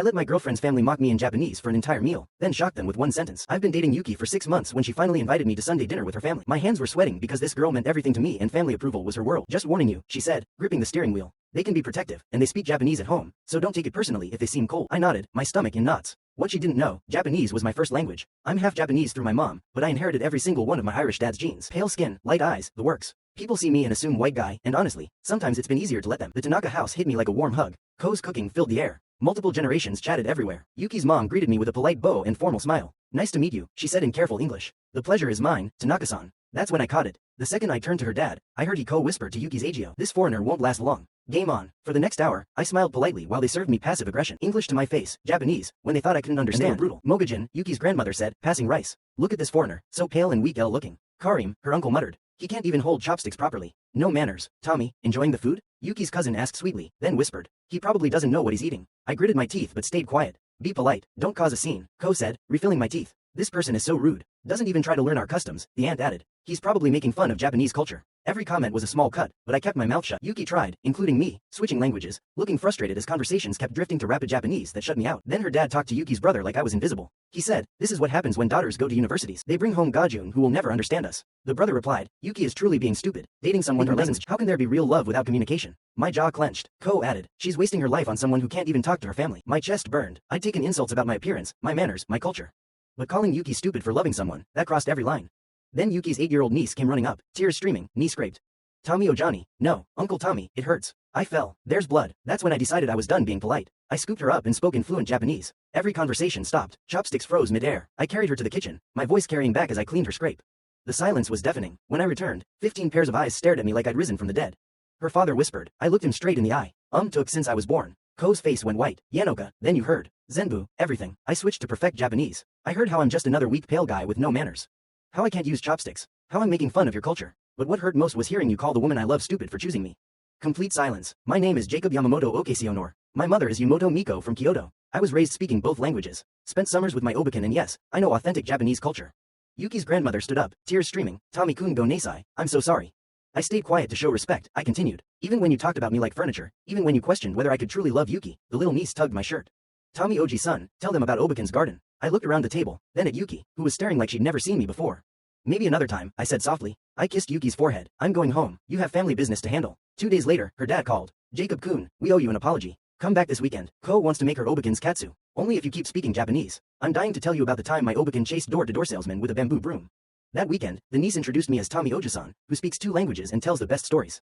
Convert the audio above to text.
I let my girlfriend's family mock me in Japanese for an entire meal, then shocked them with one sentence. I've been dating Yuki for 6 months when she finally invited me to Sunday dinner with her family. My hands were sweating because this girl meant everything to me and family approval was her world. Just warning you, she said, gripping the steering wheel. They can be protective, and they speak Japanese at home, so don't take it personally if they seem cold. I nodded, my stomach in knots. What she didn't know, Japanese was my first language. I'm half Japanese through my mom, but I inherited every single one of my Irish dad's genes. Pale skin, light eyes, the works. People see me and assume white guy, and honestly, sometimes it's been easier to let them. The Tanaka house hit me like a warm hug. Ko's cooking filled the air. Multiple generations chatted everywhere. Yuki's mom greeted me with a polite bow and formal smile. Nice to meet you, she said in careful English. The pleasure is mine, Tanaka-san. That's when I caught it. The second I turned to her dad, I heard Ko whisper to Yuki's Agio. This foreigner won't last long. Game on. For the next hour, I smiled politely while they served me passive aggression. English to my face, Japanese, when they thought I couldn't understand. Brutal. Mogajin, Yuki's grandmother said, passing rice. Look at this foreigner, so pale and weak looking. Karim, her uncle muttered. He can't even hold chopsticks properly. No manners. Tommy, enjoying the food? Yuki's cousin asked sweetly, then whispered. He probably doesn't know what he's eating. I gritted my teeth but stayed quiet. Be polite, don't cause a scene, Ko said, refilling my teeth. This person is so rude. Doesn't even try to learn our customs, the aunt added. He's probably making fun of Japanese culture. Every comment was a small cut, but I kept my mouth shut. Yuki tried, including me, switching languages, looking frustrated as conversations kept drifting to rapid Japanese that shut me out. Then her dad talked to Yuki's brother like I was invisible. He said, this is what happens when daughters go to universities. They bring home Gajun who will never understand us. The brother replied, Yuki is truly being stupid, dating someone her lessons. How can there be real love without communication? My jaw clenched. Ko added, she's wasting her life on someone who can't even talk to her family. My chest burned. I'd taken insults about my appearance, my manners, my culture. But calling Yuki stupid for loving someone, that crossed every line. Then Yuki's 8-year-old niece came running up, tears streaming, knee scraped. Tommy Ojani, no, Uncle Tommy, it hurts. I fell. There's blood. That's when I decided I was done being polite. I scooped her up and spoke in fluent Japanese. Every conversation stopped. Chopsticks froze mid-air. I carried her to the kitchen, my voice carrying back as I cleaned her scrape. The silence was deafening. When I returned, 15 pairs of eyes stared at me like I'd risen from the dead. Her father whispered. I looked him straight in the eye. Took since I was born. Ko's face went white. Yanoka, then you heard. Zenbu, everything. I switched to perfect Japanese. I heard how I'm just another weak pale guy with no manners. How I can't use chopsticks. How I'm making fun of your culture. But what hurt most was hearing you call the woman I love stupid for choosing me. Complete silence. My name is Jacob Yamamoto Okesionor. My mother is Yumoto Miko from Kyoto. I was raised speaking both languages. Spent summers with my Obakan and yes, I know authentic Japanese culture. Yuki's grandmother stood up, tears streaming. Tommy-kun go Nasai, I'm so sorry. I stayed quiet to show respect, I continued. Even when you talked about me like furniture, even when you questioned whether I could truly love Yuki, the little niece tugged my shirt. Tommy Oji-san, tell them about Obakan's garden. I looked around the table, then at Yuki, who was staring like she'd never seen me before. Maybe another time, I said softly. I kissed Yuki's forehead. I'm going home. You have family business to handle. 2 days later, her dad called. Jacob-kun, we owe you an apology. Come back this weekend. Ko wants to make her Obakan's katsu. Only if you keep speaking Japanese. I'm dying to tell you about the time my Obakan chased door-to-door salesman with a bamboo broom. That weekend, the niece introduced me as Tommy Oji-san, who speaks 2 languages and tells the best stories.